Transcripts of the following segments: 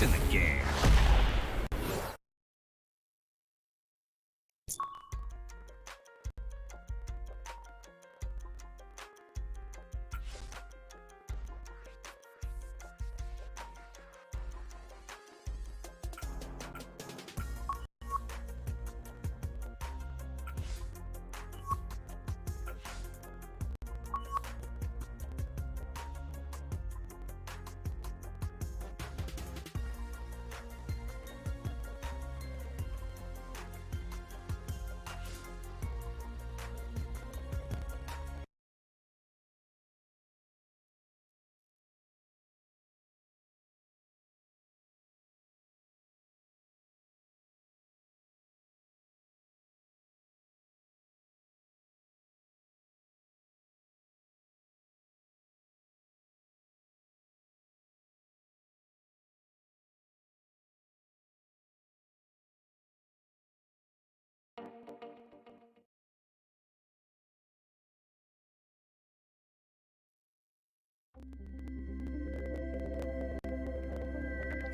in the game.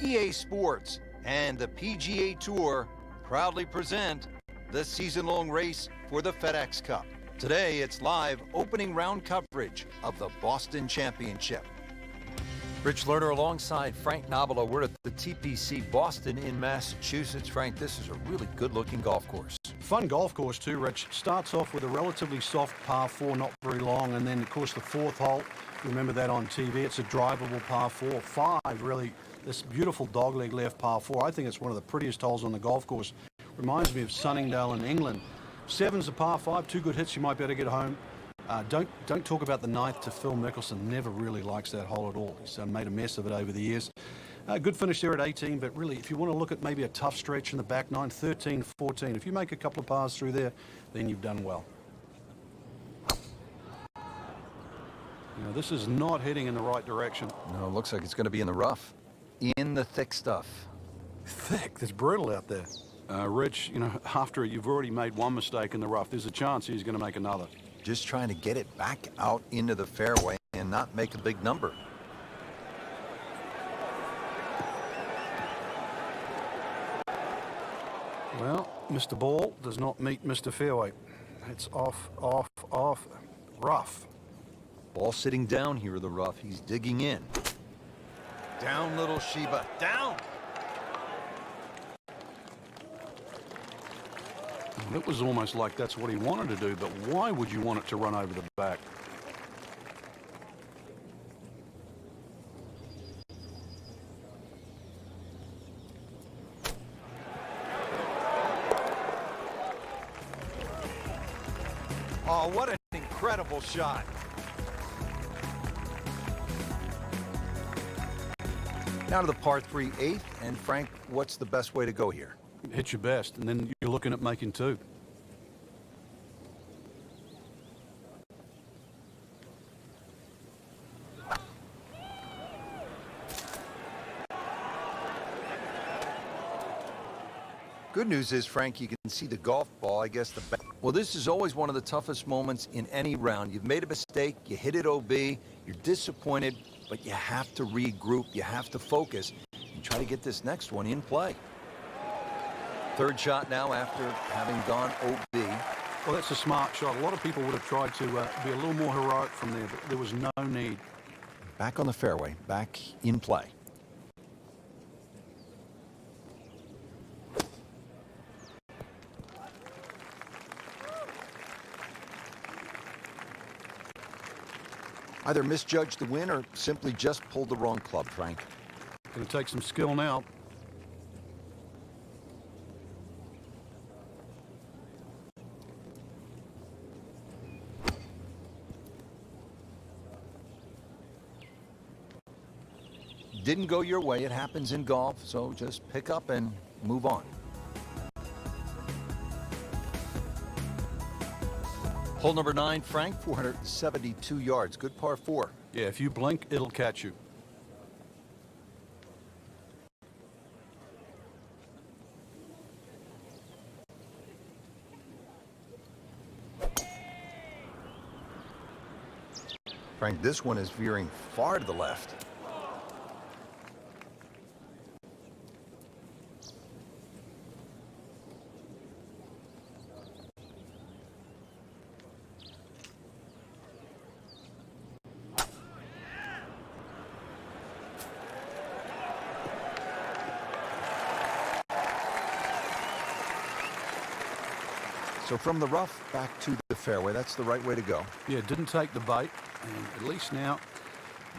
EA Sports and the PGA Tour proudly present the season-long race for the FedEx Cup. Today, it's live opening round coverage of the Boston Championship. Rich Lerner alongside Frank Nobilo. We're at the TPC Boston in Massachusetts. Frank, this is a really good-looking golf course. Fun golf course too, Rich. Starts off with a relatively soft par 4, not very long, and then, of course, the fourth hole. Remember that on TV. It's a drivable par 4. 5, really, this beautiful dogleg left par 4. I think it's one of the prettiest holes on the golf course. Reminds me of Sunningdale in England. 7's a par 5. 2 good hits, you might be able to get home. Don't talk about the 9th to Phil Mickelson. Never really likes that hole at all. He's made a mess of it over the years. Good finish there at 18, but really, if you want to look at maybe a tough stretch in the back 9, 13, 14, if you make a couple of pars through there, then you've done well. You know, this is not heading in the right direction. No, it looks like it's going to be in the rough. In the thick stuff. Thick? It's brutal out there. Rich, you know, after you've already made one mistake in the rough, there's a chance he's going to make another. Just trying to get it back out into the fairway and not make a big number. Well, Mr. Ball does not meet Mr. Fairway. It's off, rough. Ball sitting down here in the rough. He's digging in. Down, little Sheba. Down! It was almost like that's what he wanted to do, but why would you want it to run over the back? Oh, what an incredible shot. Now to the par 3 8th, and Frank, what's the best way to go here? Hit your best, and then you're looking at making 2. Good news is, Frank, you can see the golf ball, I guess well, this is always one of the toughest moments in any round. You've made a mistake, you hit it OB, you're disappointed, but you have to regroup, you have to focus, and try to get this next one in play. Third shot now after having gone OB. Well, that's a smart shot. A lot of people would have tried to be a little more heroic from there, but there was no need. Back on the fairway, back in play. Either misjudged the win or simply just pulled the wrong club, Frank. Going to take some skill now. Didn't go your way. It happens in golf, so just pick up and move on. Hole number 9, Frank, 472 yards. Good par 4. Yeah, if you blink, it'll catch you. Frank, this one is veering far to the left. So from the rough back to the fairway, that's the right way to go. Yeah, didn't take the bait, and at least now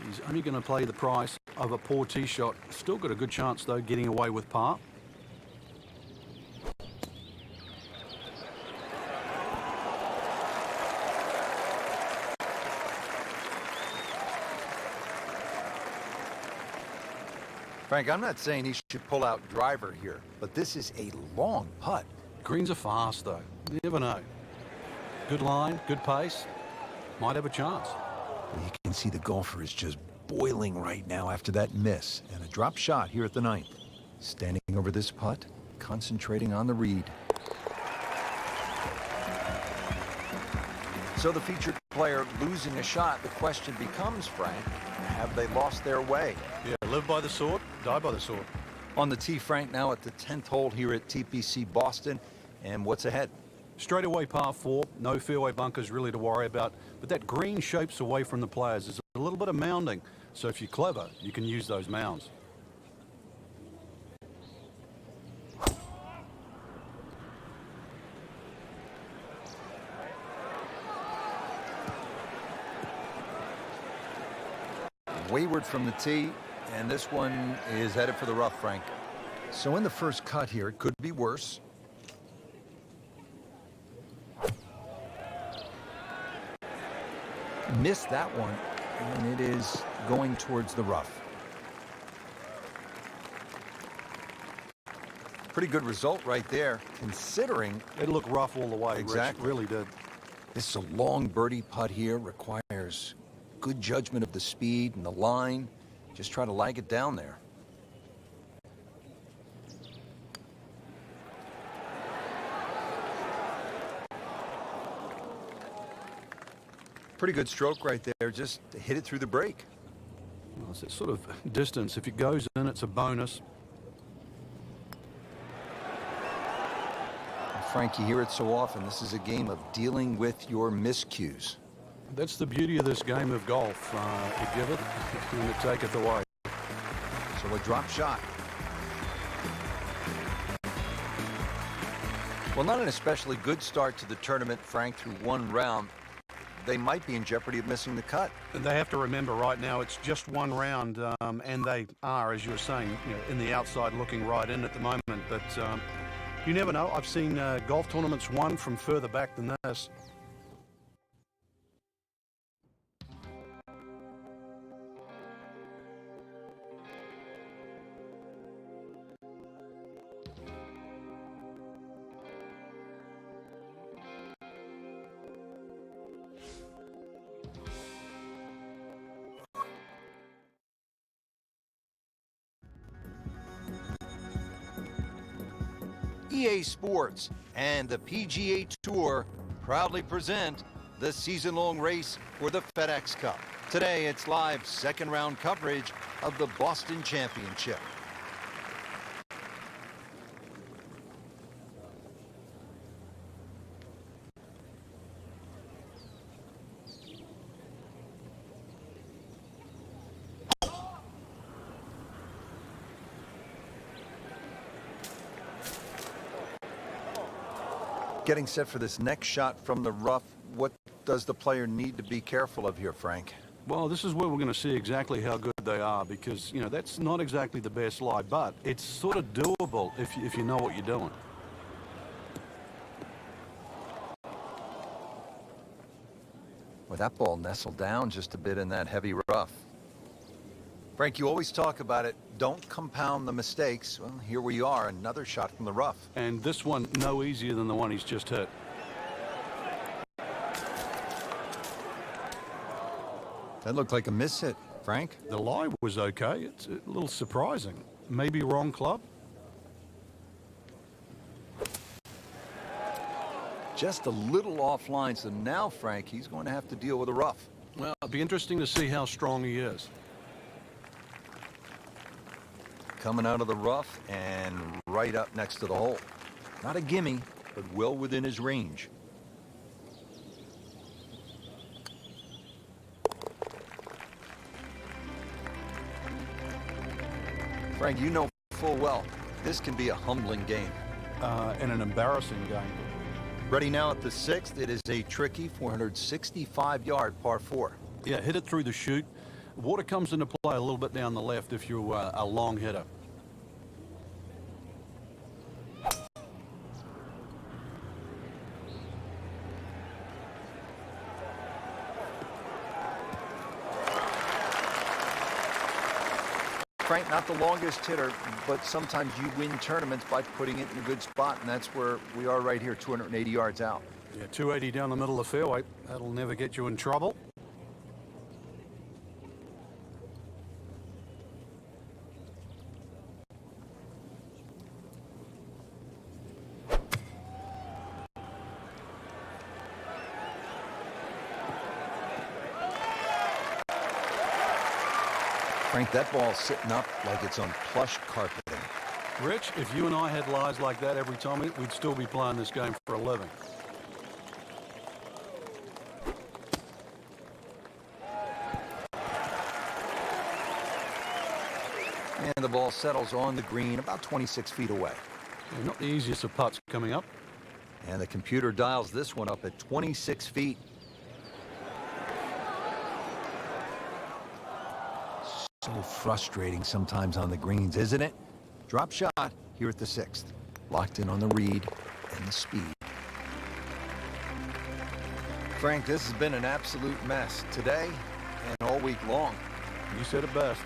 he's only going to play the price of a poor tee shot. Still got a good chance, though, getting away with par. Frank, I'm not saying he should pull out driver here, but this is a long putt. Greens are fast, though. You never know. Good line, good pace. Might have a chance. You can see the golfer is just boiling right now after that miss. And a drop shot here at the ninth. Standing over this putt, concentrating on the read. So the featured player losing a shot, the question becomes, Frank, have they lost their way? Yeah, live by the sword, die by the sword. On the tee, Frank, now at the 10th hole here at TPC Boston. And what's ahead? Straight away par 4, no fairway bunkers really to worry about. But that green shapes away from the players. There's a little bit of mounding. So if you're clever, you can use those mounds. Wayward from the tee, and this one is headed for the rough, Frank. So in the first cut here, it could be worse. Missed that one, and it is going towards the rough. Pretty good result right there, considering It looked rough all the way. Exactly. Rich, really did. this is a long birdie putt here, requires good judgment of the speed and the line. Just try to lag it down there. Pretty good stroke right there, just hit it through the break. Well, it's that sort of distance. If it goes in, it's a bonus. Frank, you hear it so often. This is a game of dealing with your miscues. That's the beauty of this game of golf. You give it, and it taketh away. So a drop shot. Well, not an especially good start to the tournament, Frank, through one round. They might be in jeopardy of missing the cut. And they have to remember right now it's just one round, and they are, as you were saying, in the outside looking right in at the moment. But you never know. I've seen golf tournaments won from further back than this. EA Sports and the PGA Tour proudly present the season-long race for the FedEx Cup. Today, it's live second-round coverage of the Boston Championship. Getting set for this next shot from the rough, what does the player need to be careful of here, Frank? Well, this is where we're going to see exactly how good they are because, that's not exactly the best lie, but it's sort of doable if you know what you're doing. Well, that ball nestled down just a bit in that heavy rough. Frank, you always talk about it. Don't compound the mistakes. Well, here we are, another shot from the rough. And this one, no easier than the one he's just hit. That looked like a miss hit, Frank. The lie was okay. It's a little surprising. Maybe wrong club. Just a little offline, so now, Frank, he's going to have to deal with a rough. Well, it'll be interesting to see how strong he is. Coming out of the rough and right up next to the hole. Not a gimme, but well within his range. Frank, you know full well, this can be a humbling game. And an embarrassing game. Ready now at the 6th. It is a tricky 465-yard par 4. Yeah, hit it through the chute. Water comes into play a little bit down the left if you're a long hitter. Frank, not the longest hitter, but sometimes you win tournaments by putting it in a good spot, and that's where we are right here, 280 yards out. Yeah, 280 down the middle of the fairway. That'll never get you in trouble. Frank, that ball's sitting up like it's on plush carpeting. Rich, if you and I had lies like that every time, we'd still be playing this game for a living. And the ball settles on the green about 26 feet away. Yeah, not the easiest of putts coming up. And the computer dials this one up at 26 feet. So frustrating sometimes on the greens, isn't it? Drop shot here at the 6th. Locked in on the read and the speed. Frank, this has been an absolute mess today and all week long. You said it best.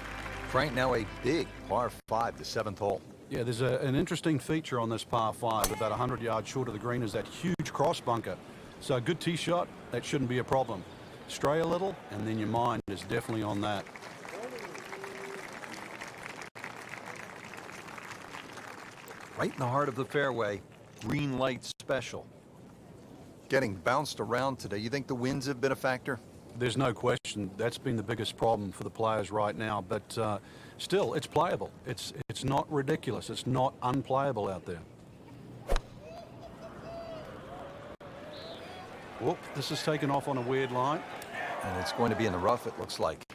Frank, now a big par 5, the 7th hole. Yeah, there's an interesting feature on this par 5. About 100 yards short of the green is that huge cross bunker. So a good tee shot, that shouldn't be a problem. Stray a little, and then your mind is definitely on that. Right in the heart of the fairway, green light special. Getting bounced around today. You think the winds have been a factor? There's no question that's been the biggest problem for the players right now, but still, it's playable. It's not ridiculous. It's not unplayable out there. Whoop, this is taken off on a weird line. And it's going to be in the rough, it looks like.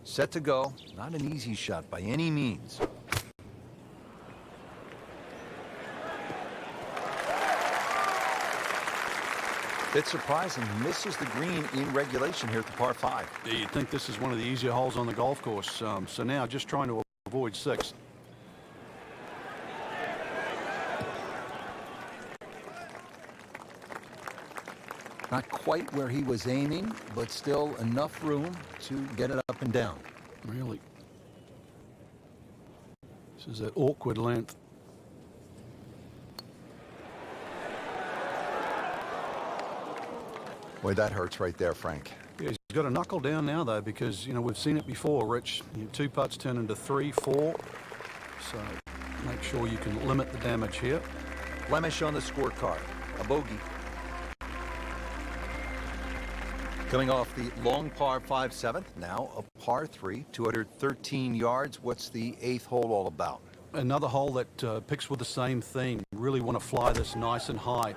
Set to go. Not an easy shot by any means. Bit surprising, misses the green in regulation here at the par 5. Yeah, you'd think this is one of the easier holes on the golf course. So now just trying to avoid 6. Not quite where he was aiming, but still enough room to get it up and down. Really. This is that awkward length. Boy, that hurts right there, Frank. Yeah, he's got to knuckle down now, though, because, you know, we've seen it before, Rich. 2 putts turn into 3, 4. So make sure you can limit the damage here. Blemish on the scorecard. A bogey. Coming off the long par 5 7th, now a par 3, 213 yards. What's the 8th hole all about? Another hole that picks with the same theme. Really want to fly this nice and high.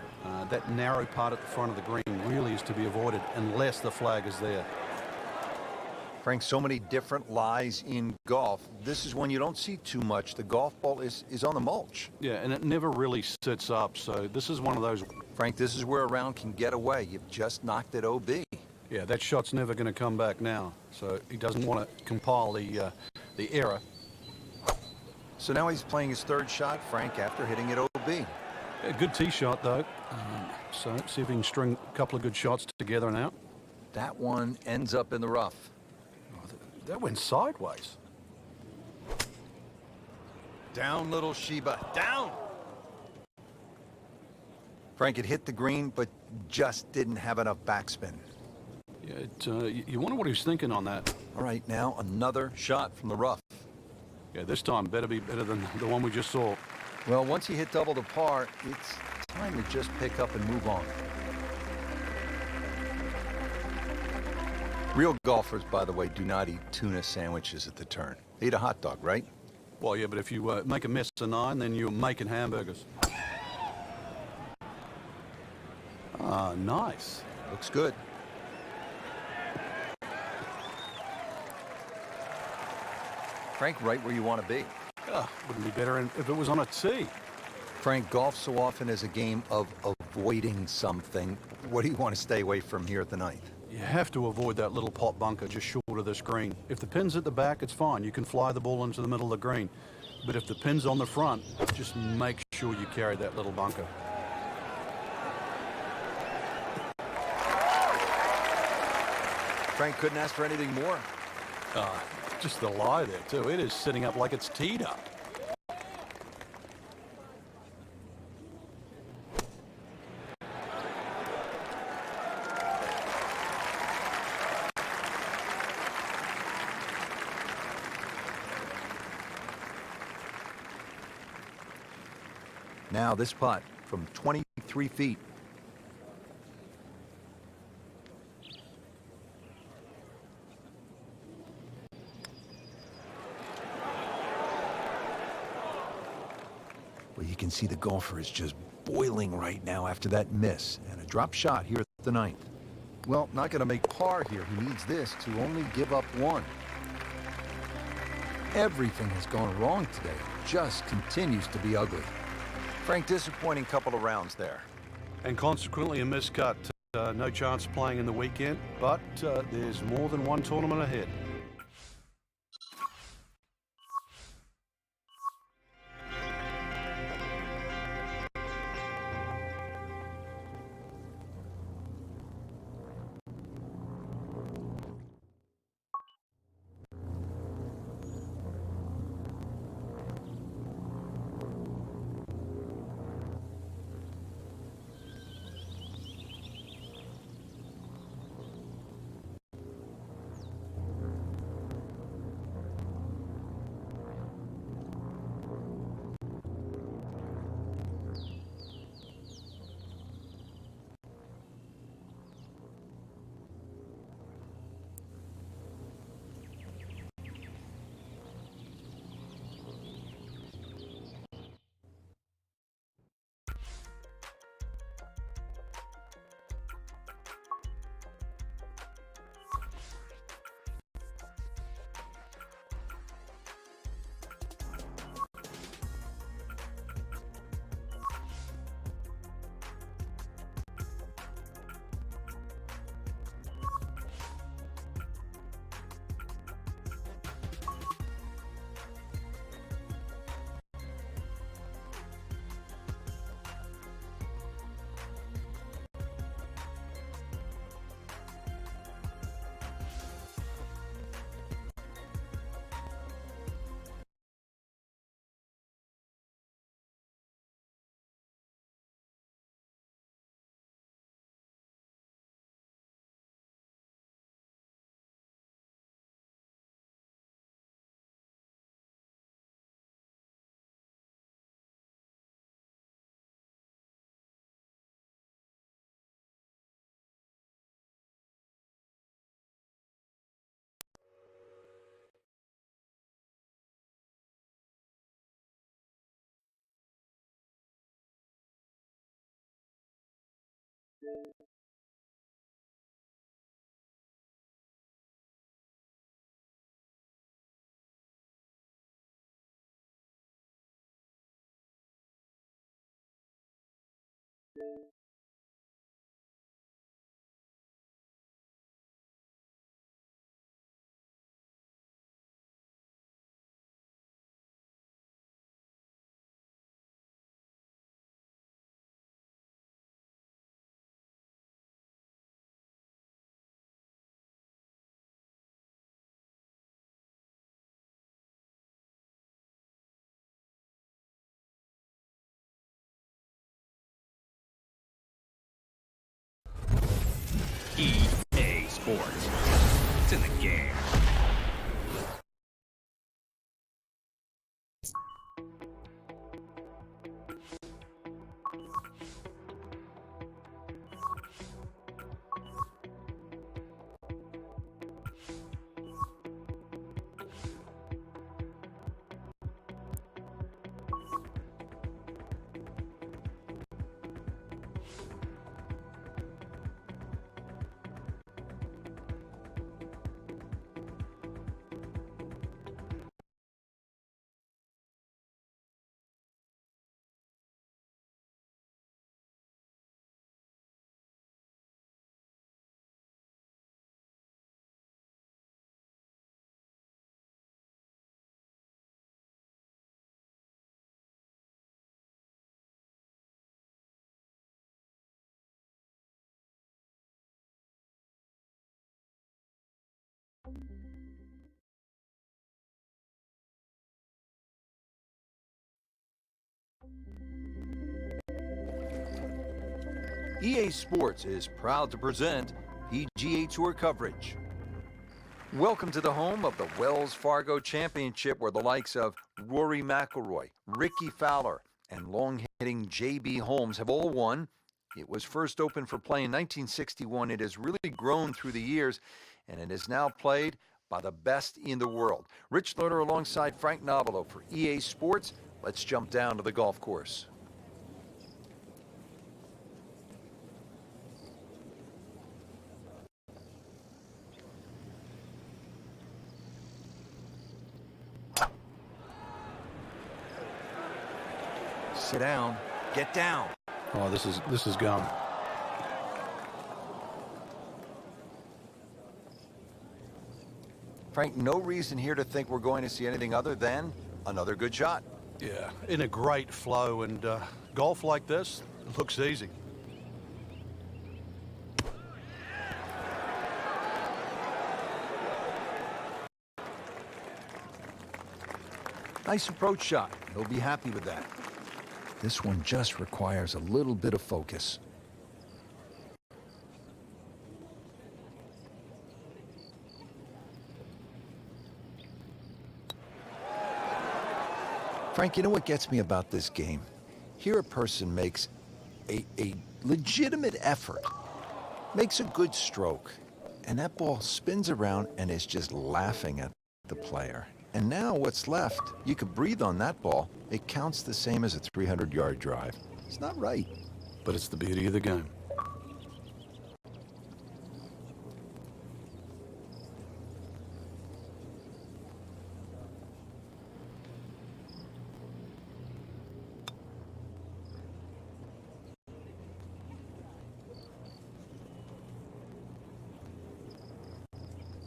That narrow part at the front of the green really is to be avoided unless the flag is there. Frank, so many different lies in golf. This is one you don't see too much. The golf ball is on the mulch. Yeah, and it never really sits up. So this is one of those. Frank, this is where a round can get away. You've just knocked it OB. Yeah, that shot's never going to come back now. So he doesn't want to compile the error. So now he's playing his 3rd shot, Frank, after hitting it OB. A good tee shot, though. So see if he can string a couple of good shots together now. That one ends up in the rough. Oh, that went sideways. Down, little Sheba. Down! Frank had hit the green, but just didn't have enough backspin. Yeah, you wonder what he was thinking on that. All right, now another shot from the rough. Yeah, this time better be better than the one we just saw. Well, once you hit double the par, it's time to just pick up and move on. Real golfers, by the way, do not eat tuna sandwiches at the turn. They eat a hot dog, right? Well, yeah, but if you make a mess of 9, then you're making hamburgers. Ah, nice. Looks good. Frank, right where you want to be. Wouldn't be better if it was on a tee. Frank, golf so often is a game of avoiding something. What do you want to stay away from here at the ninth? You have to avoid that little pot bunker just short of this green. If the pin's at the back, it's fine. You can fly the ball into the middle of the green. But if the pin's on the front, just make sure you carry that little bunker. Frank couldn't ask for anything more. Just the lie there, too. It is sitting up like it's teed up. Now this putt from 23 feet. Well, you can see the golfer is just boiling right now after that miss and a drop shot here at the ninth. Well, not going to make par here. He needs this to only give up one. Everything has gone wrong today. It just continues to be ugly. Frank, disappointing couple of rounds there. And consequently a miscut. No chance of playing in the weekend, but there's more than one tournament ahead. EA Sports. It's in the game. EA Sports is proud to present PGA Tour coverage. Welcome to the home of the Wells Fargo Championship, where the likes of Rory McIlroy, Ricky Fowler, and long-hitting J.B. Holmes have all won. It was first opened for play in 1961. It has really grown through the years, and it is now played by the best in the world. Rich Loader alongside Frank Nobilo for EA Sports. Let's jump down to the golf course. Sit down, get down. Oh, this is gum. Frank, no reason here to think we're going to see anything other than another good shot. Yeah, in a great flow, and golf like this looks easy. Nice approach shot. He'll be happy with that. This one just requires a little bit of focus. Frank, you know what gets me about this game? Here a person makes a legitimate effort, makes a good stroke, and that ball spins around and is just laughing at the player. And now what's left, you could breathe on that ball. It counts the same as a 300-yard drive. It's not right. But it's the beauty of the game.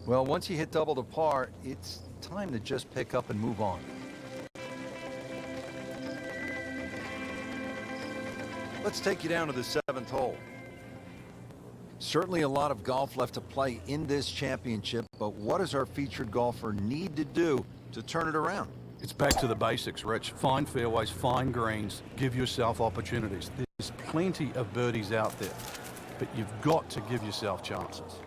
Well, once you hit double to par, it's time to just pick up and move on. Let's take you down to the 7th hole. Certainly a lot of golf left to play in this championship, but what does our featured golfer need to do to turn it around? It's back to the basics, Rich. Find fairways, find greens, give yourself opportunities. There's plenty of birdies out there, but you've got to give yourself chances.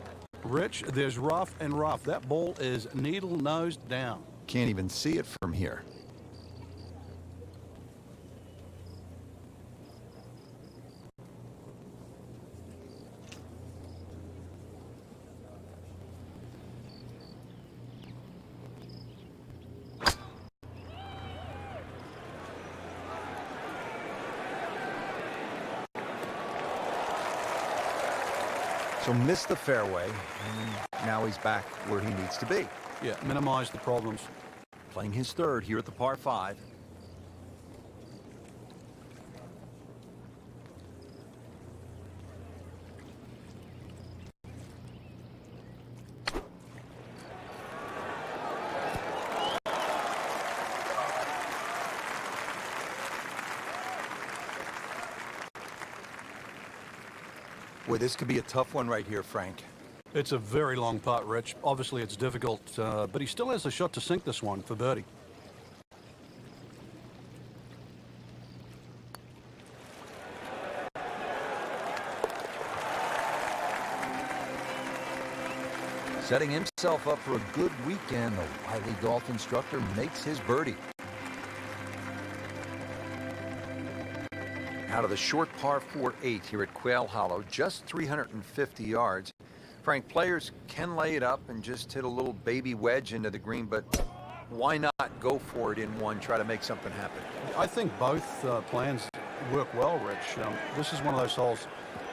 Rich, there's rough and rough. That ball is needle-nosed down. Can't even see it from here. So missed the fairway, and now he's back where he needs to be. Yeah, minimize the problems. Playing his third here at the par 5. Boy, this could be a tough one right here, Frank. It's a very long putt, Rich. Obviously, it's difficult, but he still has a shot to sink this one for birdie. Setting himself up for a good weekend, the wily golf instructor makes his birdie. Out of the short par 4-8 here at Quail Hollow, just 350 yards. Frank, players can lay it up and just hit a little baby wedge into the green, but why not go for it in one, try to make something happen? I think both plans work well, Rich. This is one of those holes,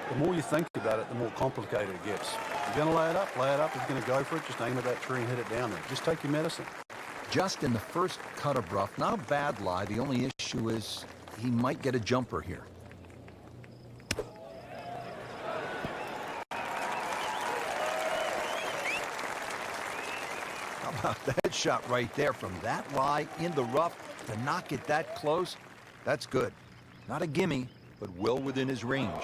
the more you think about it, the more complicated it gets. You're going to lay it up, lay it up. If you're going to go for it, just aim at that tree and hit it down there. Just take your medicine. Just in the first cut of rough, not a bad lie. The only issue is he might get a jumper here. How about that shot right there from that lie in the rough to knock it that close? That's good. Not a gimme, but well within his range.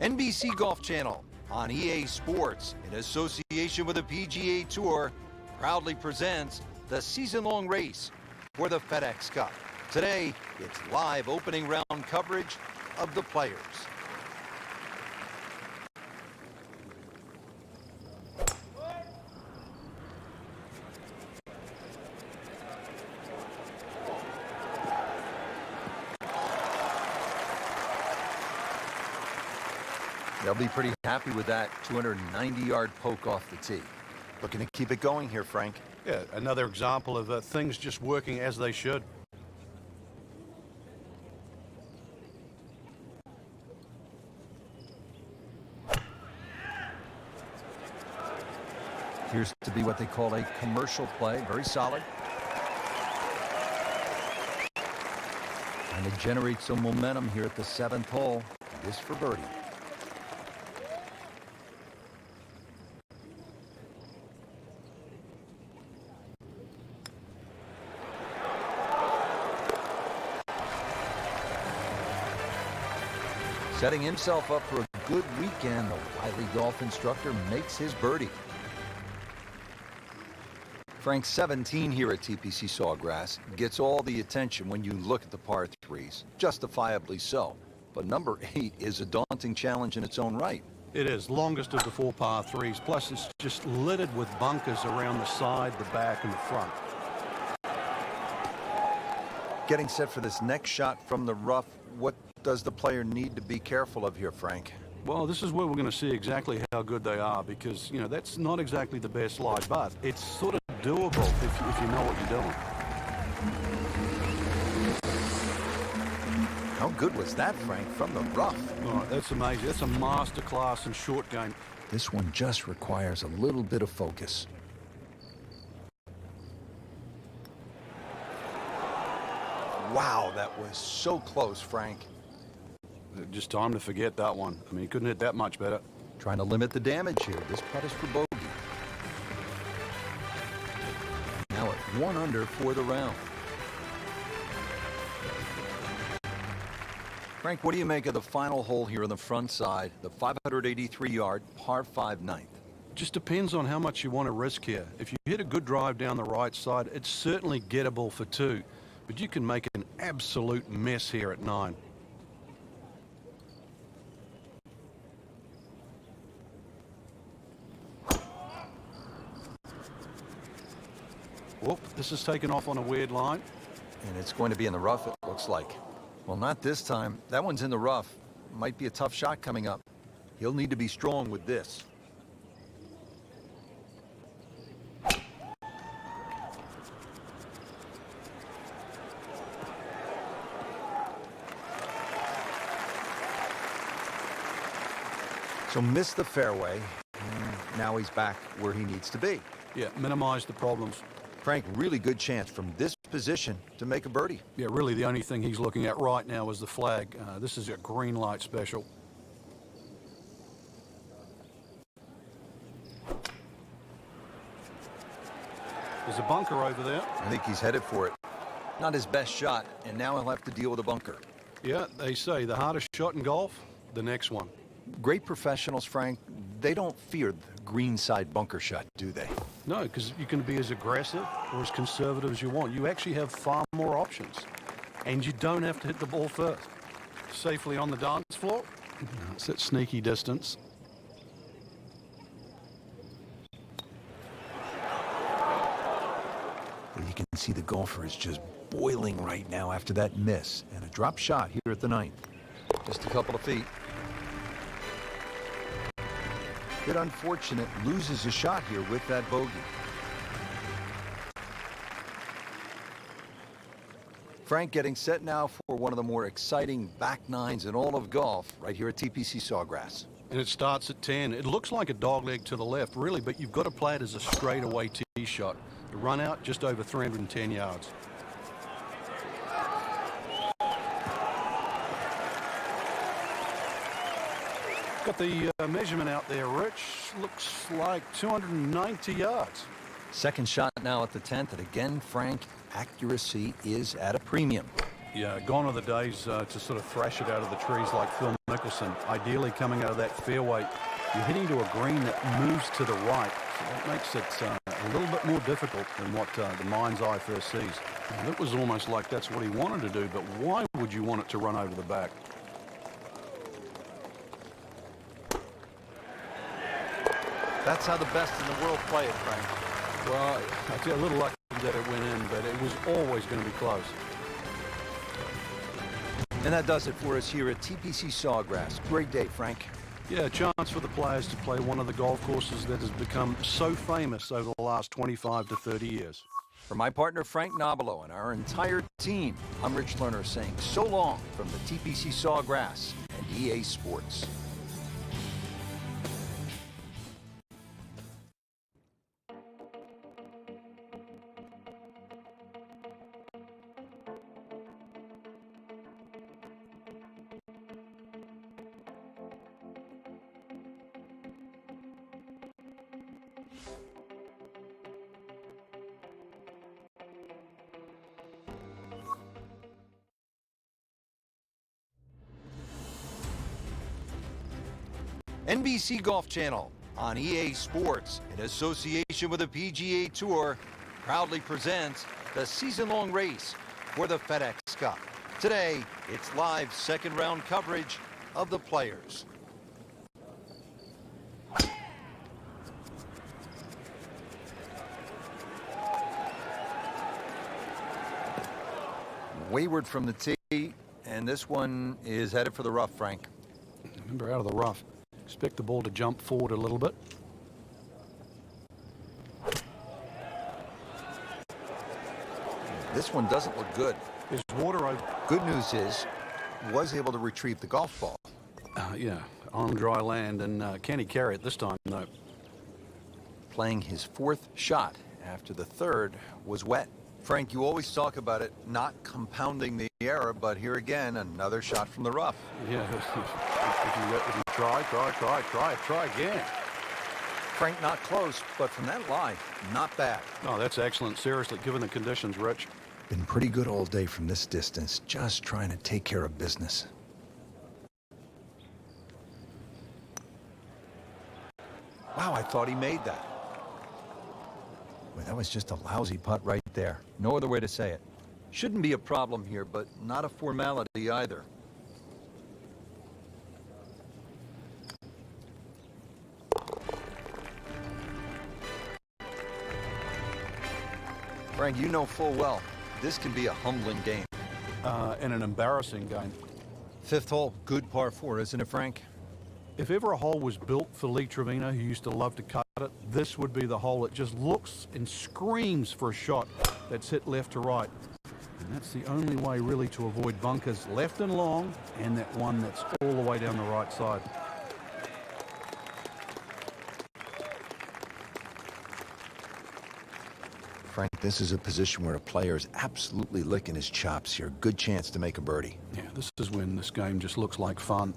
NBC Golf Channel on EA Sports, in association with the PGA Tour, proudly presents the season-long race for the FedEx Cup. Today, it's live opening round coverage of the Players. They'll be pretty happy with that 290-yard poke off the tee. Looking to keep it going here, Frank. Yeah, another example of things just working as they should. Appears to be what they call a commercial play. Very solid. Trying to generate some momentum here at the 7th hole. This for birdie. Setting himself up for a good weekend, the wily golf instructor makes his birdie. Frank's 17 here at TPC Sawgrass gets all the attention when you look at the par threes, justifiably so. But number 8 is a daunting challenge in its own right. It is, longest of the 4 par 3s, plus it's just littered with bunkers around the side, the back, and the front. Getting set for this next shot from the rough, what does the player need to be careful of here, Frank? Well, this is where we're going to see exactly how good they are, because, you know, that's not exactly the best lie, but it's sort of doable if you know what you're doing. How good was that, Frank, from the rough? Oh, that's amazing. That's a master class in short game. This one just requires a little bit of focus. Wow, that was so close, Frank. Just time to forget that one. I mean, he couldn't hit that much better. Trying to limit the damage here. This putt is for bogey. Now at 1 under for the round. Frank, what do you make of the final hole here on the front side, the 583-yard par 5 ninth? Just depends on how much you want to risk here. If you hit a good drive down the right side, it's certainly gettable for 2, but you can make an absolute mess here at 9. Whoop, this is taken off on a weird line. And it's going to be in the rough, it looks like. Well, not this time. That one's in the rough. Might be a tough shot coming up. He'll need to be strong with this. So missed the fairway. And now he's back where he needs to be. Yeah, minimize the problems. Frank, really good chance from this position to make a birdie. Yeah, really the only thing he's looking at right now is the flag. This is a green light special. There's a bunker over there. I think he's headed for it. Not his best shot, and now he'll have to deal with a bunker. Yeah, they say the hardest shot in golf, the next one. Great professionals, Frank, they don't fear the green side bunker shot, do they? No, because you can be as aggressive or as conservative as you want. You actually have far more options. And you don't have to hit the ball first. Safely on the dance floor. It's at sneaky distance. Well, you can see the golfer is just boiling right now after that miss. And a drop shot here at the 9th. Just a couple of feet. Bit unfortunate, loses a shot here with that bogey. Frank getting set now for one of the more exciting back nines in all of golf right here at TPC Sawgrass. And it starts at 10. It looks like a dogleg to the left, really, but you've got to play it as a straightaway tee shot. The run out just over 310 yards. Got the measurement out there, Rich. Looks like 290 yards. Second shot now at the 10th, and again, Frank, accuracy is at a premium. Yeah, gone are the days to sort of thrash it out of the trees like Phil Mickelson. Ideally, coming out of that fairway, you're hitting to a green that moves to the right. So that makes it a little bit more difficult than what the mind's eye first sees. And it was almost like that's what he wanted to do, but why would you want it to run over the back? That's how the best in the world play it, Frank. Well, I feel a little lucky that it went in, but it was always going to be close. And that does it for us here at TPC Sawgrass. Great day, Frank. Yeah, a chance for the players to play one of the golf courses that has become so famous over the last 25 to 30 years. For my partner, Frank Nobilo, and our entire team, I'm Rich Lerner saying so long from the TPC Sawgrass and EA Sports. NBC Golf Channel on EA Sports, in association with the PGA Tour, proudly presents the season-long race for the FedEx Cup. Today, it's live second-round coverage of the Players. Wayward from the tee, and this one is headed for the rough, Frank. Remember, out of the rough. Expect the ball to jump forward a little bit. This one doesn't look good. There's water over. Good news is, was able to retrieve the golf ball. Yeah, on dry land, and can he carry it this time, though? Playing his fourth shot after the third was wet. Frank, you always talk about it not compounding the error, but here again, another shot from the rough. Yeah, if you try again. Frank, not close, but from that lie, not bad. Oh, that's excellent. Seriously, given the conditions, Rich. Been pretty good all day from this distance, just trying to take care of business. Wow, I thought he made that. Well, that was just a lousy putt right there. No other way to say it. Shouldn't be a problem here, but not a formality either. Frank, you know full well, this can be a humbling game. And an embarrassing game. Fifth hole, good par four, isn't it, Frank? If ever a hole was built for Lee Trevino, who used to love to cut it, this would be the hole. It just looks and screams for a shot that's hit left to right. And that's the only way really to avoid bunkers left and long, and that one that's all the way down the right side. Frank, this is a position where a player is absolutely licking his chops here. Good chance to make a birdie. Yeah, this is when this game just looks like fun.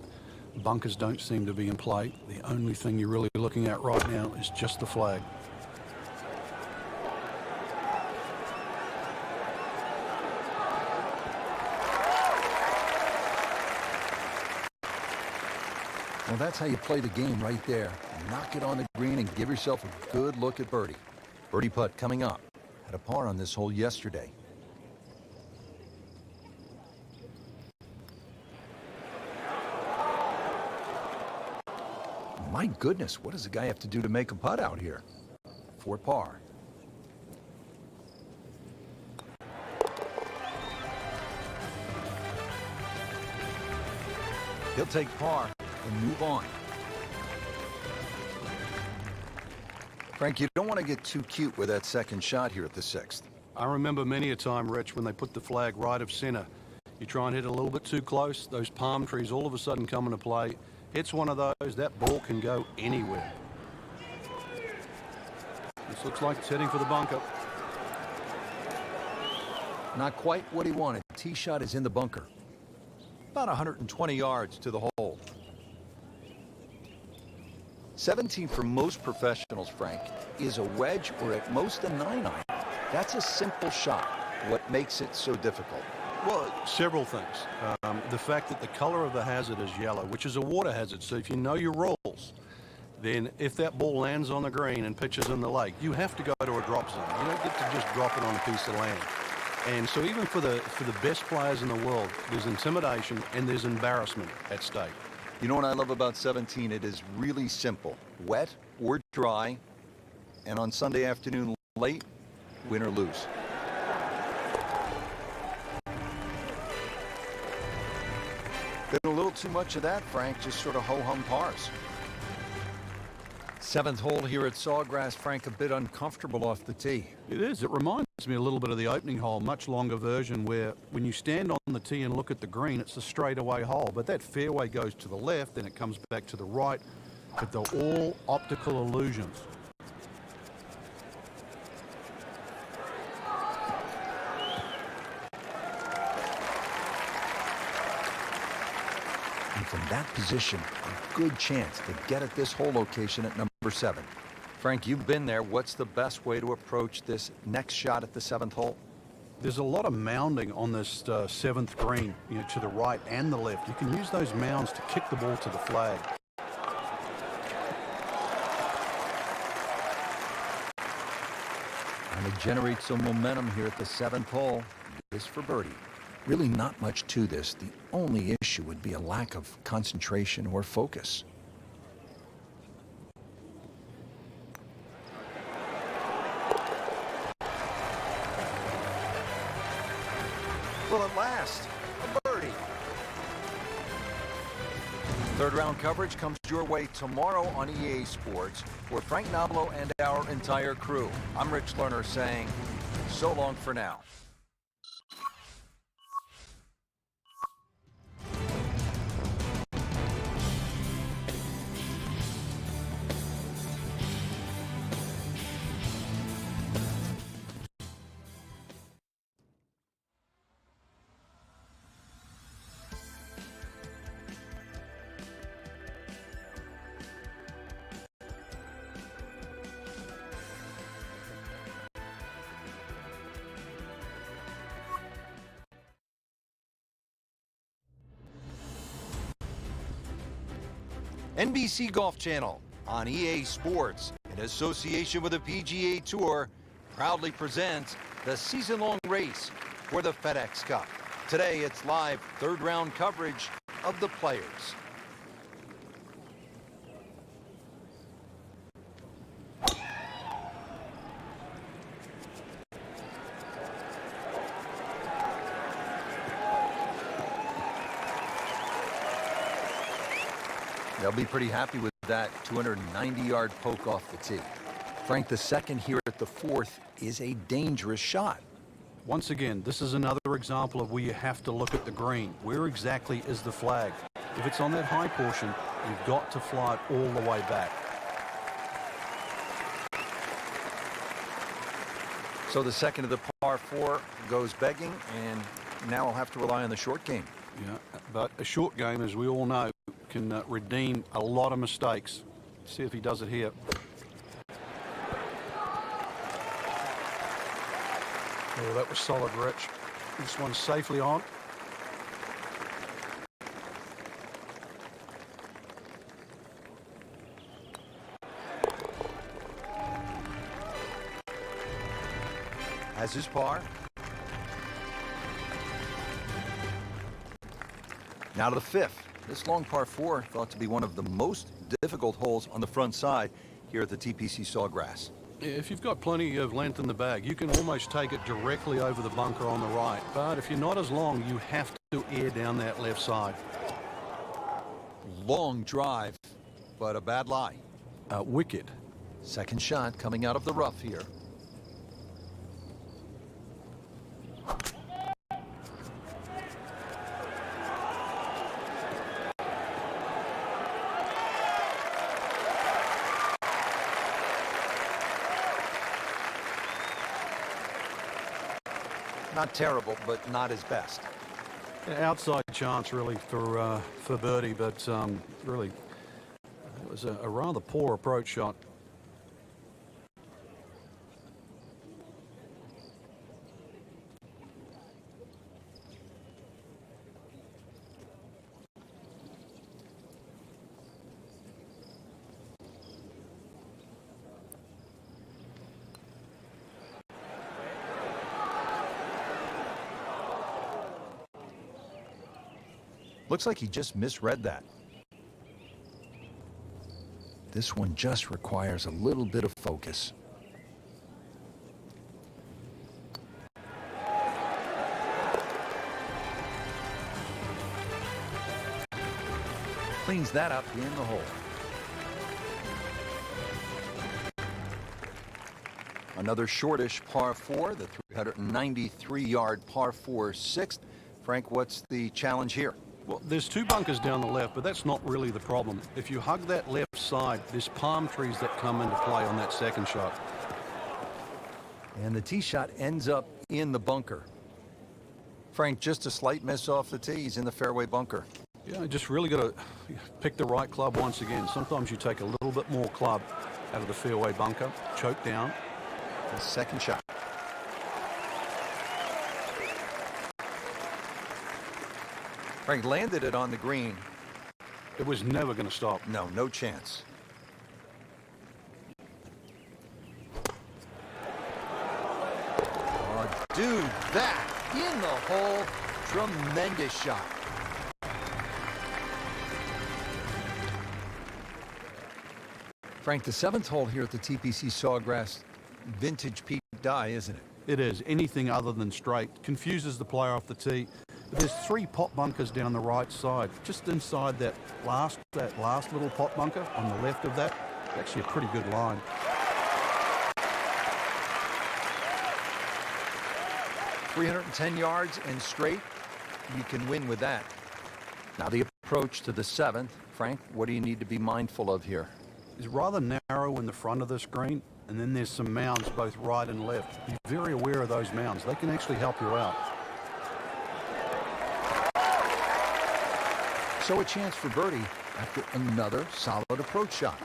Bunkers don't seem to be in play. The only thing you're really looking at right now is just the flag. Well, that's how you play the game right there. Knock it on the green and give yourself a good look at birdie. Birdie putt coming up. Had a par on this hole yesterday. My goodness, what does a guy have to do to make a putt out here? For par. He'll take par and move on. Frank, you don't want to get too cute with that second shot here at the sixth. I remember many a time, Rich, when they put the flag right of center. You try and hit it a little bit too close, those palm trees all of a sudden come into play. It's one of those, that ball can go anywhere. This looks like it's heading for the bunker. Not quite what he wanted. Tee shot is in the bunker. About 120 yards to the hole. 17 for most professionals, Frank, is a wedge or at most a 9-iron. That's a simple shot. What makes it so difficult? Well, several things. The fact that the color of the hazard is yellow, which is a water hazard. So if you know your rules, then if that ball lands on the green and pitches in the lake, you have to go to a drop zone. You don't get to just drop it on a piece of land. And so even for the best players in the world, there's intimidation and there's embarrassment at stake. You know what I love about 17? It is really simple. Wet or dry, and on Sunday afternoon late, win or lose. Been a little too much of that, Frank, just sort of ho-hum pars. Seventh hole here at Sawgrass, Frank, a bit uncomfortable off the tee. It is. It reminds me a little bit of the opening hole, much longer version, where when you stand on the tee and look at the green, it's a straightaway hole. But that fairway goes to the left, then it comes back to the right. But they're all optical illusions. And from that position, a good chance to get at this hole location at number 7. Frank, you've been there. What's the best way to approach this next shot at the 7th hole? There's a lot of mounding on this 7th green, to the right and the left. You can use those mounds to kick the ball to the flag. Trying to generate some momentum here at the 7th hole. This for birdie. Really not much to this. The only issue would be a lack of concentration or focus. Well, at last, a birdie. Third round coverage comes your way tomorrow on EA Sports. For Frank Noblo and our entire crew, I'm Rich Lerner saying so long for now. NBC Golf Channel on EA Sports, in association with the PGA Tour, proudly presents the season-long race for the FedEx Cup. Today, it's live third-round coverage of the Players. They'll be pretty happy with that 290-yard poke off the tee. Frank, the second here at the 4th is a dangerous shot. Once again, this is another example of where you have to look at the green. Where exactly is the flag? If it's on that high portion, you've got to fly it all the way back. So the second of the par 4 goes begging, and now I'll have to rely on the short game. Yeah, but a short game, as we all know, can redeem a lot of mistakes. See if he does it here. Oh, that was solid, Rich. This one's safely on. Has his par. Now to the 5th. This long par 4 thought to be one of the most difficult holes on the front side here at the TPC Sawgrass. If you've got plenty of length in the bag, you can almost take it directly over the bunker on the right. But if you're not as long, you have to air down that left side. Long drive, but a bad lie. Wicked. Second shot coming out of the rough here. Not terrible, but not his best. Outside chance, really, for birdie, but really, it was a rather poor approach shot. Looks like he just misread that. This one just requires a little bit of focus. Cleans that up in the hole. Another shortish par 4, the 393-yard par 4 6th. Frank, what's the challenge here? Well, there's 2 bunkers down the left, but that's not really the problem. If you hug that left side, there's palm trees that come into play on that second shot. And the tee shot ends up in the bunker. Frank, just a slight miss off the tee. He's in the fairway bunker. Yeah, just really got to pick the right club once again. Sometimes you take a little bit more club out of the fairway bunker, choke down. The second shot. Frank landed it on the green. It was never going to stop. No, no chance. dude, that in the hole. Tremendous shot. Frank, the 7th hole here at the TPC Sawgrass, vintage Pete Dye, isn't it? It is. Anything other than straight confuses the player off the tee. But there's 3 pot bunkers down the right side, just inside that last little pot bunker on the left of that. Actually a pretty good line. .310 yards and straight. You can win with that. Now the approach to the 7th. Frank, what do you need to be mindful of here? It's rather narrow in the front of the screen, and then there's some mounds both right and left. Be very aware of those mounds. They can actually help you out. So a chance for birdie after another solid approach shot.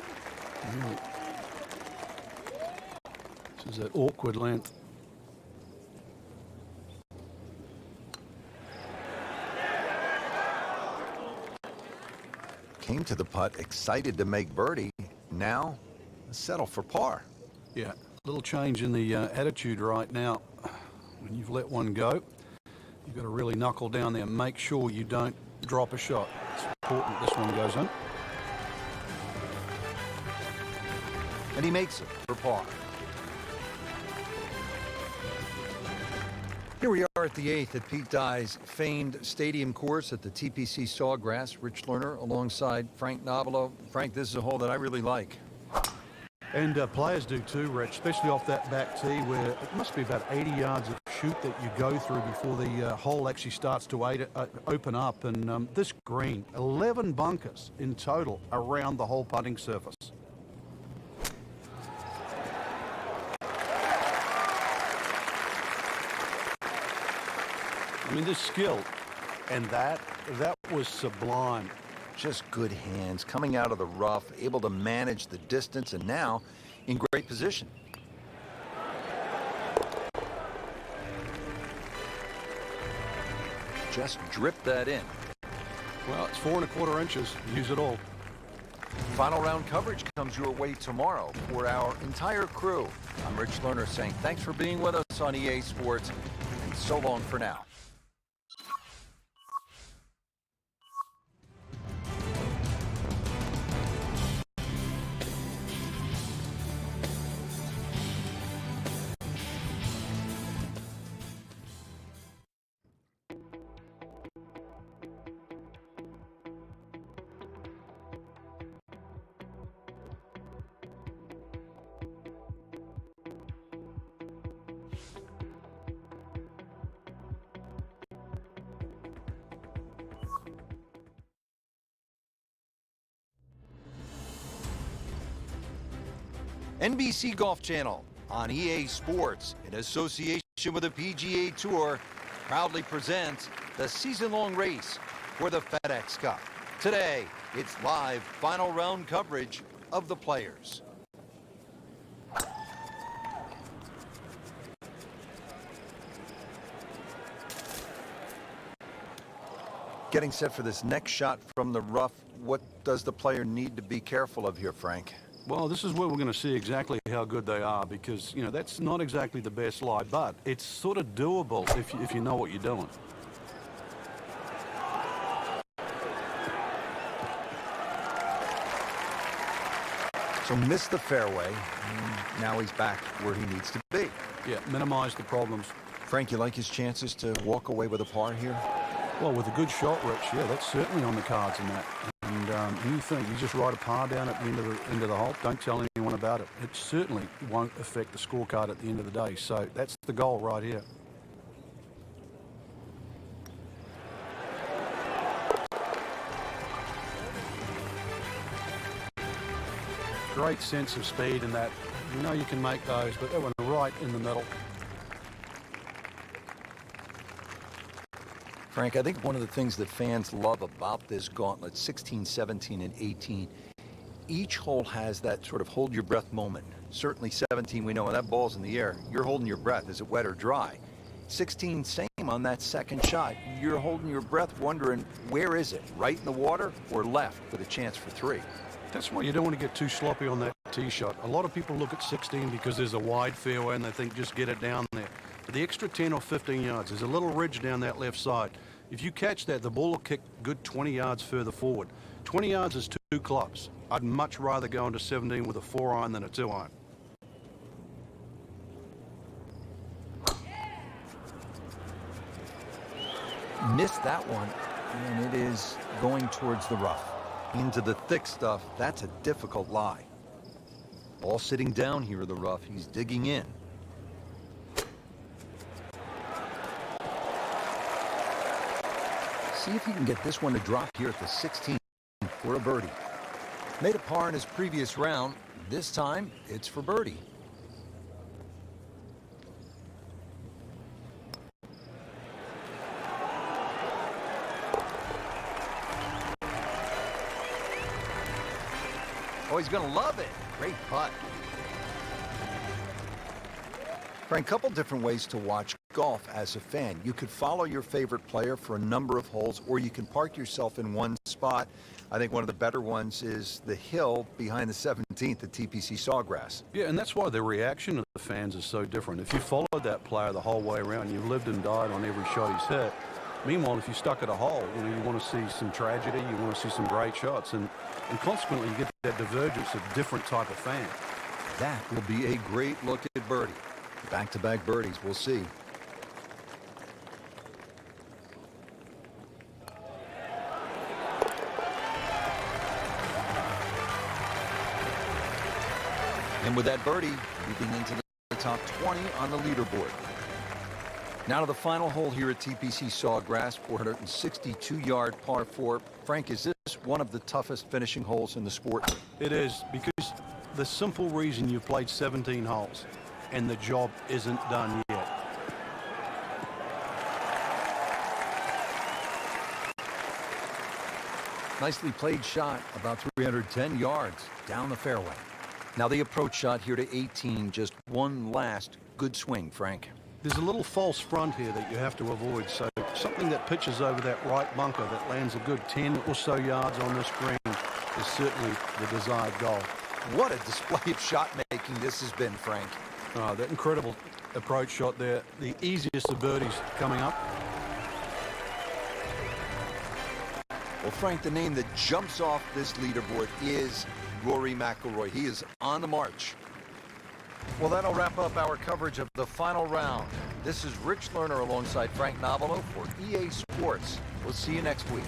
This is that awkward length. Came to the putt, excited to make birdie. Now, settle for par. Yeah, little change in the attitude right now. When you've let one go, you've got to really knuckle down there and make sure you don't drop a shot. It's important this one goes in. And he makes it for par. Here we are at the 8th at Pete Dye's famed stadium course at the TPC Sawgrass. Rich Lerner alongside Frank Nobilo. Frank, this is a hole that I really like. And players do too, Rich, especially off that back tee where it must be about 80 yards of shoot that you go through before the hole actually starts to open up. And this green, 11 bunkers in total around the whole putting surface. I mean, this skill, and that was sublime. Just good hands, coming out of the rough, able to manage the distance, and now in great position. Just drip that in. Well, it's 4 1/4 inches. Use it all. Final round coverage comes your way tomorrow for our entire crew. I'm Rich Lerner saying thanks for being with us on EA Sports, and so long for now. NBC Golf Channel on EA Sports, in association with the PGA Tour, proudly presents the season-long race for the FedEx Cup. Today, it's live final round coverage of the Players. Getting set for this next shot from the rough, what does the player need to be careful of here, Frank? Well, this is where we're going to see exactly how good they are because, you know, that's not exactly the best lie, but it's sort of doable if you know what you're doing. So missed the fairway, and now he's back where he needs to be. Yeah, minimize the problems. Frank, you like his chances to walk away with a par here? Well, with a good shot, Rich, yeah, that's certainly on the cards in that. And you think you just write a par down at the end of the hole, don't tell anyone about it. It certainly won't affect the scorecard at the end of the day. So that's the goal right here. Great sense of speed in that. You know you can make those, but that one right in the middle. Frank, I think one of the things that fans love about this gauntlet, 16, 17, and 18, each hole has that sort of hold your breath moment. Certainly 17, we know when that ball's in the air, you're holding your breath. Is it wet or dry? 16, same on that second shot. You're holding your breath wondering, where is it? Right in the water or left with a chance for 3? That's why you don't want to get too sloppy on that tee shot. A lot of people look at 16 because there's a wide fairway and they think just get it down there. The extra 10 or 15 yards, there's a little ridge down that left side. If you catch that, the ball will kick good 20 yards further forward. 20 yards is 2 clubs. I'd much rather go into 17 with a 4-iron than a 2-iron. Missed that one, and it is going towards the rough. Into the thick stuff, that's a difficult lie. Ball sitting down here in the rough, he's digging in. See if he can get this one to drop here at the 16 for a birdie. Made a par in his previous round. This time, it's for birdie. Oh, he's going to love it. Great putt. Frank, a couple different ways to watch golf as a fan. You could follow your favorite player for a number of holes, or you can park yourself in one spot. I think one of the better ones is the hill behind the 17th at TPC Sawgrass. Yeah, and that's why the reaction of the fans is so different. If you followed that player the whole way around, you've lived and died on every shot he's hit. Meanwhile, if you stuck at a hole, you want to see some tragedy, you want to see some great shots, and consequently you get that divergence of different type of fan. That will be a great look at birdie. Back-to-back birdies, we'll see. And with that birdie, moving into the top 20 on the leaderboard. Now to the final hole here at TPC Sawgrass, 462-yard par 4. Frank, is this one of the toughest finishing holes in the sport? It is, because the simple reason you've played 17 holes and the job isn't done yet. Nicely played shot, about 310 yards down the fairway. Now the approach shot here to 18, just one last good swing, Frank. There's a little false front here that you have to avoid, so something that pitches over that right bunker that lands a good 10 or so yards on this green is certainly the desired goal. What a display of shot making this has been, Frank. That incredible approach shot there, the easiest of birdies coming up. Well, Frank, the name that jumps off this leaderboard is Rory McIlroy. He is on the march. Well, that'll wrap up our coverage of the final round. This is Rich Lerner alongside Frank Nobilo for EA Sports. We'll see you next week.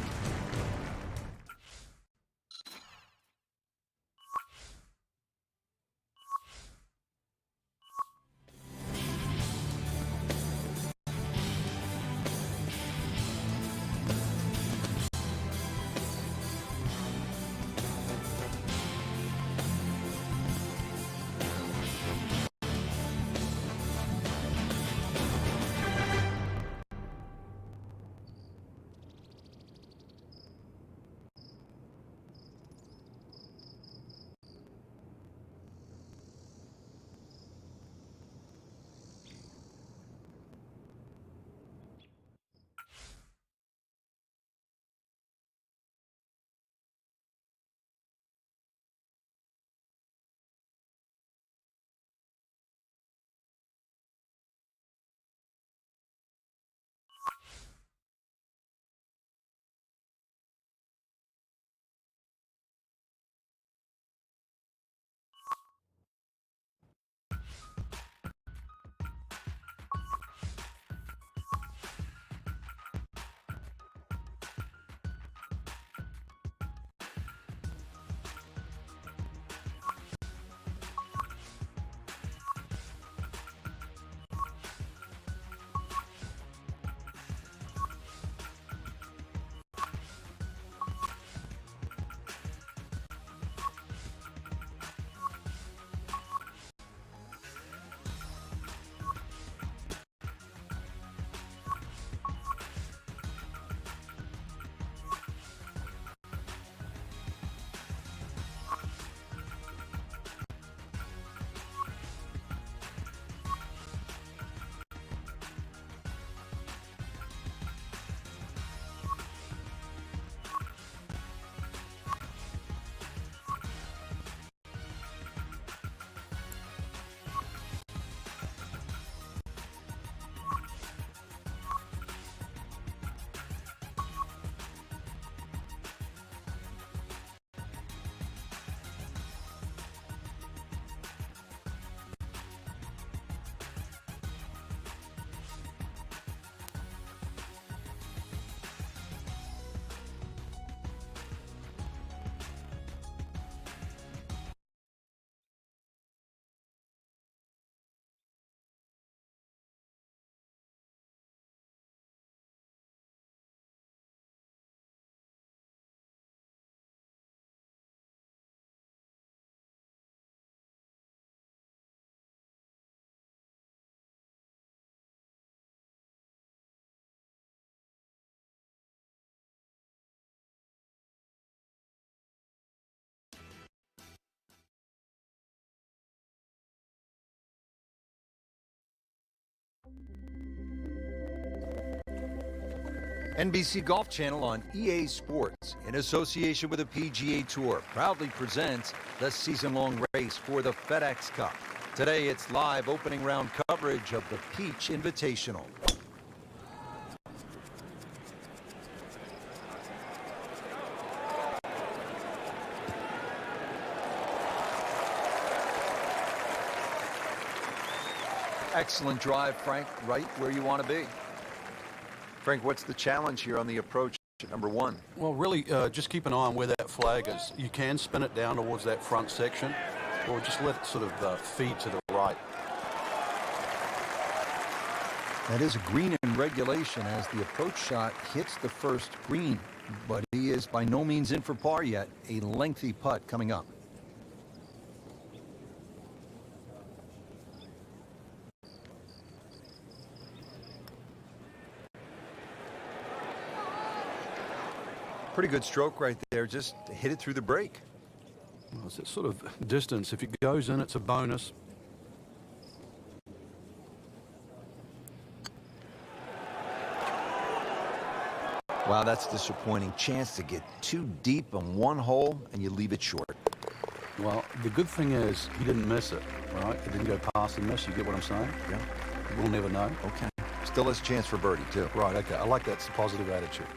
NBC Golf Channel on EA Sports, in association with the PGA Tour, proudly presents the season-long race for the FedEx Cup. Today, it's live opening round coverage of the Peach Invitational. Excellent drive, Frank, right where you want to be. Frank, what's the challenge here on the approach at number one? Well, really, just keep an eye on where that flag is. You can spin it down towards that front section, or just let it sort of feed to the right. That is a green in regulation as the approach shot hits the first green, but he is by no means in for par yet. A lengthy putt coming up. Pretty good stroke right there, just hit it through the break. Well, it's that sort of distance. If it goes in, it's a bonus. Wow, that's disappointing. Chance to get too deep on one hole, and you leave it short. Well, the good thing is he didn't miss it, right? It didn't go past and miss. You get what I'm saying? Yeah. We'll never know. Okay. Still has a chance for birdie, too. Right, okay. I like that positive attitude.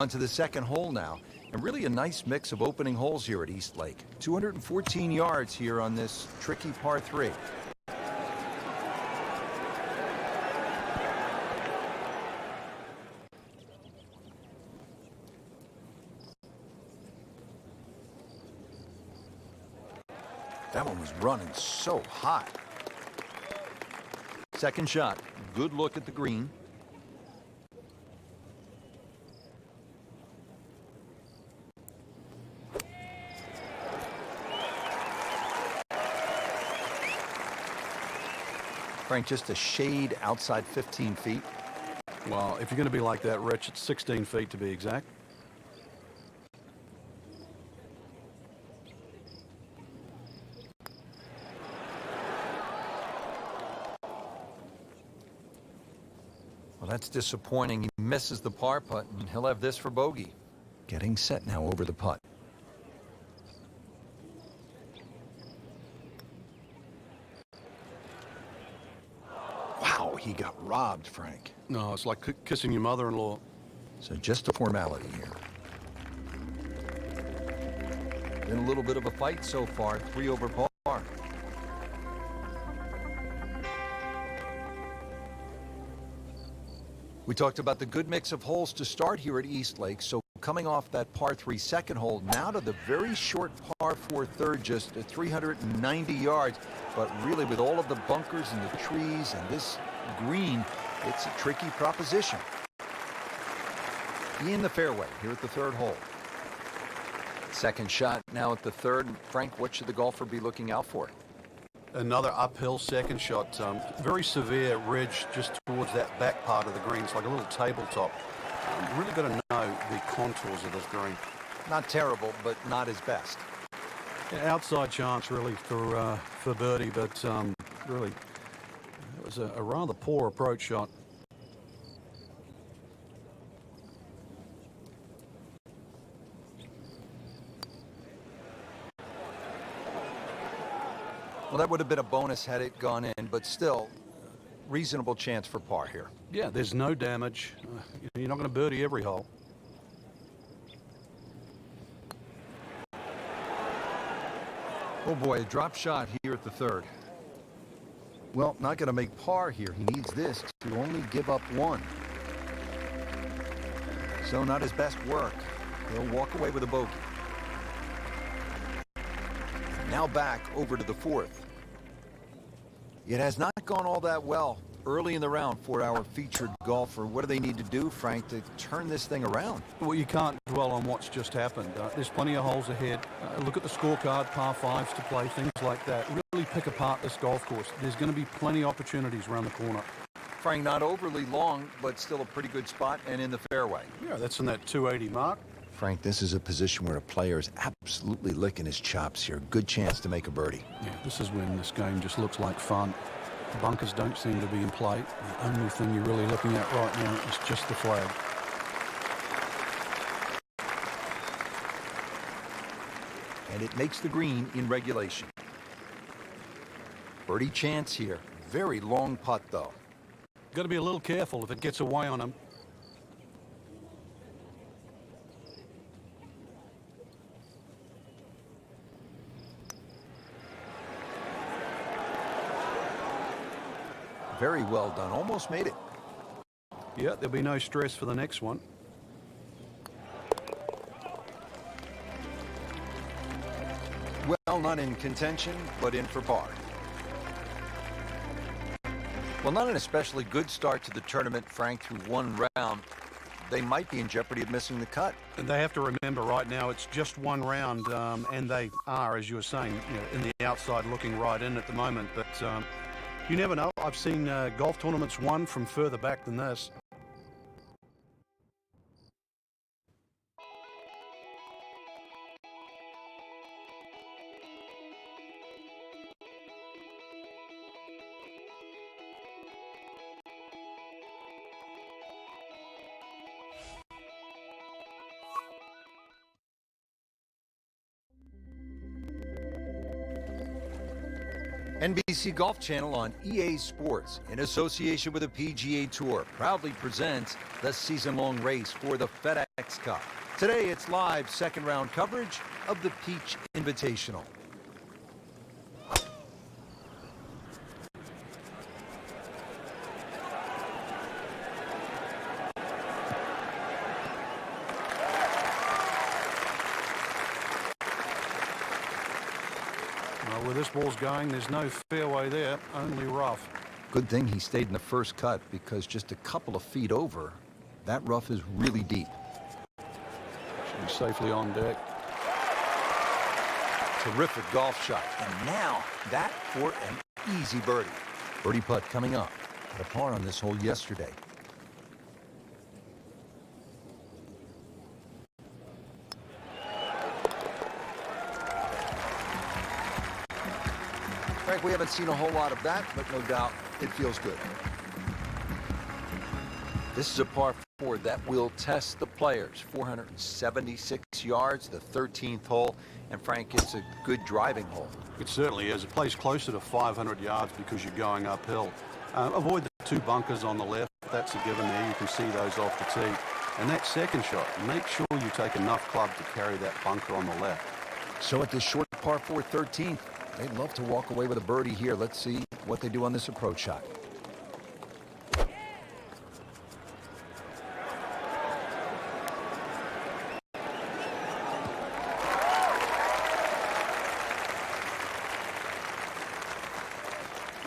On to the second hole now, and really a nice mix of opening holes here at East Lake. 214 yards here on this tricky par 3. That one was running so hot. Second shot, good look at the green. Frank, just a shade outside 15 feet. Well, if you're going to be like that, Rich, it's 16 feet to be exact. Well, that's disappointing. He misses the par putt, and he'll have this for bogey. Getting set now over the putt. Wow, he got robbed, Frank. No, it's like kissing your mother-in-law. So just a formality here. Been a little bit of a fight so far, 3 over par. We talked about the good mix of holes to start here at East Lake. So coming off that par 3 second hole, now to the very short par 4 third, just 390 yards. But really, with all of the bunkers and the trees and this green, it's a tricky proposition. In the fairway here at the third hole. Second shot now at the third. Frank, what should the golfer be looking out for? Another uphill second shot. Very severe ridge just towards that back part of the green. It's like a little tabletop. You really got to know the contours of this green. Not terrible, but not his best. Yeah, outside chance really for birdie, but really it was a rather poor approach shot. Well, that would have been a bonus had it gone in, but still, reasonable chance for par here. Yeah, there's no damage. You're not going to birdie every hole. Oh boy, a drop shot here at the third. Well, not going to make par here. He needs this to only give up 1. So not his best work. He'll walk away with a bogey. Now back over to the fourth. It has not gone all that well early in the round for our featured golfer. What do they need to do, Frank, to turn this thing around? Well, you can't dwell on what's just happened. There's plenty of holes ahead. Look at the scorecard, par 5s to play, things like that. Really pick apart this golf course. There's going to be plenty of opportunities around the corner. Frank, not overly long, but still a pretty good spot and in the fairway. Yeah, that's in that 280 mark. Frank, this is a position where a player is absolutely licking his chops here. Good chance to make a birdie. Yeah, this is when this game just looks like fun. The bunkers don't seem to be in play. The only thing you're really looking at right now is just the flag. and it makes the green in regulation. Birdie chance here. Very long putt, though. Got to be a little careful if it gets away on him. Very well done. Almost made it. Yeah, there'll be no stress for the next one. Well, not in contention, but in for par. Well, not an especially good start to the tournament, Frank, through one round. They might be in jeopardy of missing the cut. And they have to remember right now it's just one round, and they are, as you were saying, in the outside looking right in at the moment. But you never know. I've seen golf tournaments won from further back than this. NBC Golf Channel on EA Sports, in association with the PGA Tour, proudly presents the season-long race for the FedEx Cup. Today, it's live second-round coverage of the Peach Invitational. Where this ball's going, there's no fairway there, only rough. Good thing he stayed in the first cut, because just a couple of feet over, that rough is really deep. Should be safely on deck. Terrific golf shot. And now, that for an easy birdie. Birdie putt coming up. Had a par on this hole yesterday. Frank, we haven't seen a whole lot of that, but no doubt it feels good. This is a par 4 that will test the players. 476 yards, the 13th hole. And Frank, it's a good driving hole. It certainly is. It plays closer to 500 yards because you're going uphill. Avoid the two bunkers on the left. That's a given there. You can see those off the tee. And that second shot, make sure you take enough club to carry that bunker on the left. So at this short par 4 13th, they'd love to walk away with a birdie here. Let's see what they do on this approach shot.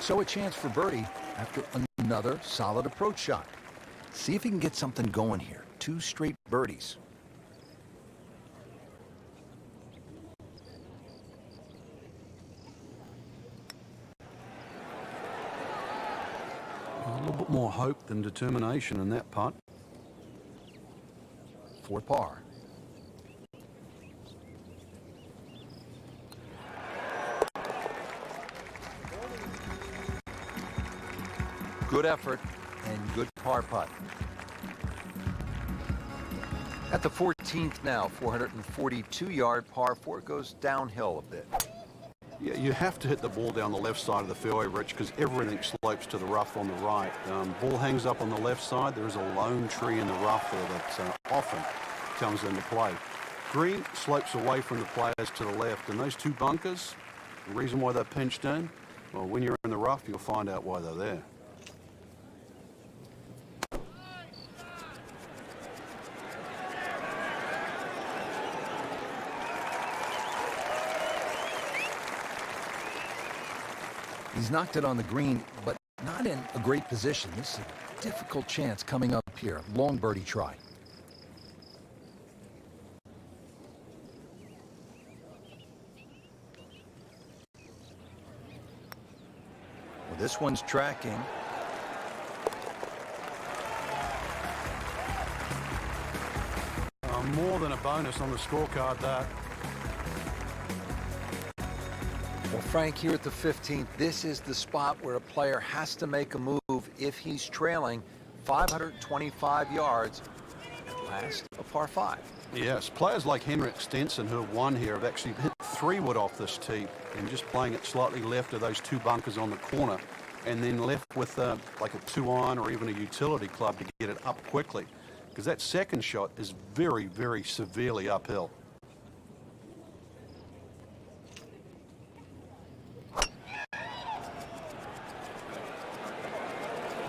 So a chance for birdie after another solid approach shot. See if he can get something going here. 2 straight birdies. A little bit more hope than determination in that putt. For par. Good effort and good par putt. At the 14th now, 442-yard par 4 goes downhill a bit. Yeah, you have to hit the ball down the left side of the fairway, Rich, because everything slopes to the rough on the right. Ball hangs up on the left side. There is a lone tree in the rough there that often comes into play. Green slopes away from the players to the left, and those two bunkers, the reason why they're pinched in, well, when you're in the rough, you'll find out why they're there. He's knocked it on the green, but not in a great position. This is a difficult chance coming up here. Long birdie try. Well, this one's tracking. More than a bonus on the scorecard, that. Well, Frank, here at the 15th, this is the spot where a player has to make a move if he's trailing 525 yards. At last, a par 5. Yes, players like Henrik Stenson, who have won here, have actually hit 3-wood off this tee and just playing it slightly left of those 2 bunkers on the corner, and then left with like a 2-iron or even a utility club to get it up quickly, because that second shot is very, very severely uphill.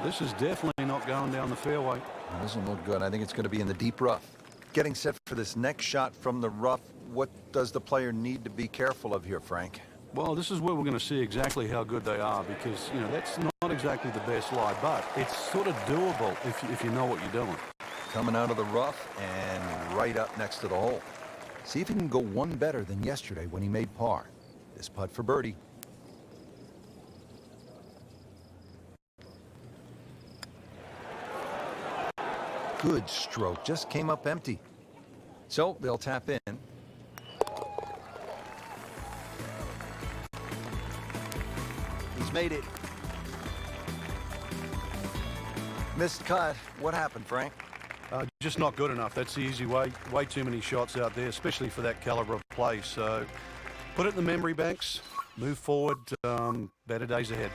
This is definitely not going down the fairway. It doesn't look good. I think it's going to be in the deep rough. Getting set for this next shot from the rough, what does the player need to be careful of here, Frank? Well, this is where we're going to see exactly how good they are, because, you know, that's not exactly the best lie, but it's sort of doable if you know what you're doing. Coming out of the rough and right up next to the hole. See if he can go one better than yesterday when he made par. This putt for birdie. Good stroke, just came up empty. So they'll tap in. He's made it. Missed cut. What happened, Frank? Just not good enough. That's the easy way. Way too many shots out there, especially for that caliber of play. So put it in the memory banks, move forward, better days ahead.